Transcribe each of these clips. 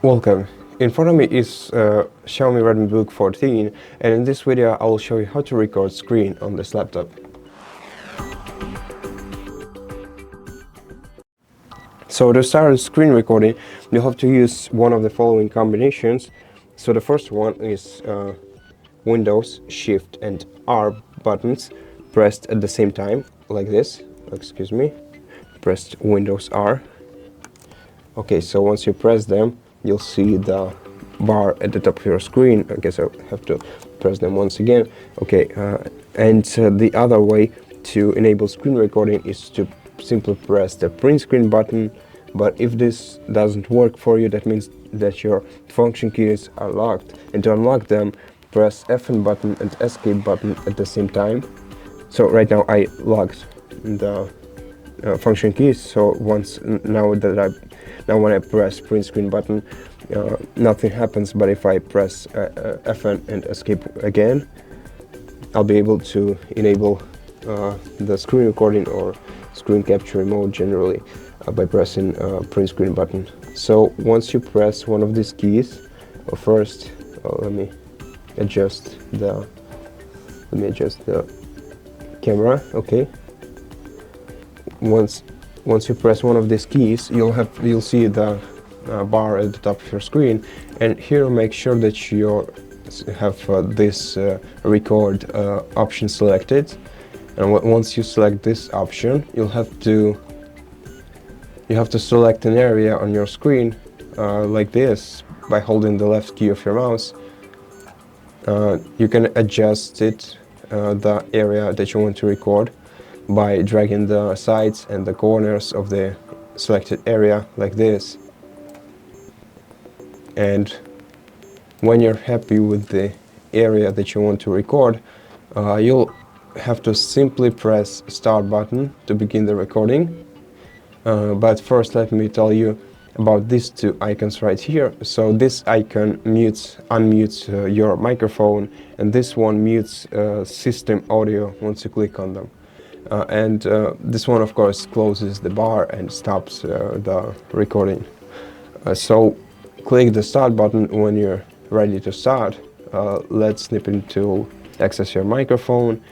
Welcome. In front of me is Xiaomi RedmiBook 14, and in this video I will show you how to record screen on this laptop. So to start screen recording, you have to use one of the following combinations. So the first one is Windows, Shift and R buttons pressed at the same time, like this. Excuse me. Pressed Windows R. Okay, so once you press them, you'll see the bar at the top of your screen. I guess I have to press them once again. Okay, and the other way to enable screen recording is to simply press the print screen button. But if this doesn't work for you, that means that your function keys are locked. And to unlock them, press Fn button and escape button at the same time. So right now I locked the function keys. So now when I press print screen button, nothing happens. But if I press Fn and escape again, I'll be able to enable the screen recording or screen capture mode generally by pressing print screen button. So once you press one of these keys, first let me adjust the camera. Okay. Once you press one of these keys, you'll see the bar at the top of your screen, and here make sure that you have this record option selected. And once you select this option, you have to select an area on your screen like this by holding the left key of your mouse. You can adjust it, the area that you want to record, by dragging the sides and the corners of the selected area like this. And when you're happy with the area that you want to record, you'll have to simply press start button to begin the recording. But first let me tell you about these two icons right here. So this icon unmutes your microphone, and this one mutes system audio once you click on them. And this one of course closes the bar and stops the recording. So click the start button when you're ready to start. Let's snip into access your microphone,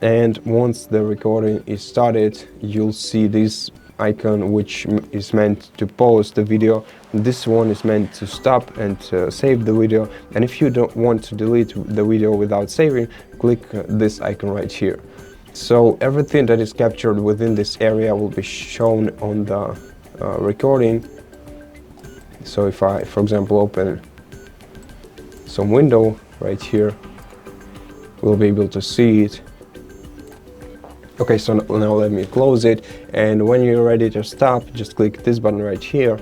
and once the recording is started, you'll see this icon which is meant to pause the video. This one is meant to stop and save the video, and if you don't want to delete the video without saving, click this icon right here. So everything that is captured within this area will be shown on the recording. So if I, for example, open some window right here, we'll be able to see it. Okay, so now let me close it, and when you're ready to stop, just click this button right here,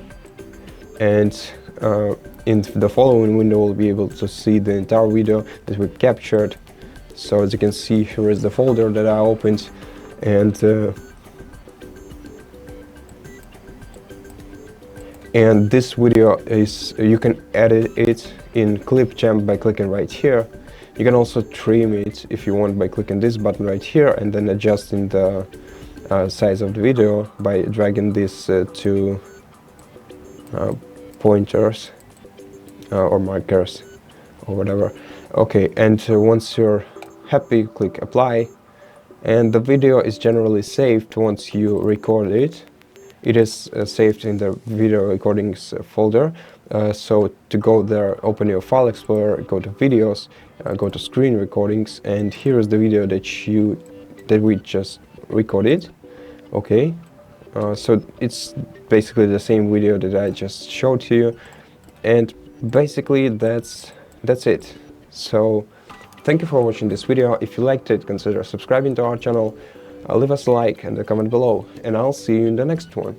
and in the following window we'll be able to see the entire video that we captured. So as you can see, here is the folder that I opened, and this video is, you can edit it in Clipchamp by clicking right here. You can also trim it if you want by clicking this button right here, and then adjusting the size of the video by dragging these two pointers or markers or whatever. Okay, and once you're happy, click apply, and the video is generally saved once you record it. It is saved in the video recordings folder. So to go there, open your file explorer, go to videos, go to screen recordings, and here is the video that we just recorded. Okay, so it's basically the same video that I just showed to you, and basically that's it. So thank you for watching this video. If you liked it, consider subscribing to our channel, leave us a like and a comment below, and I'll see you in the next one.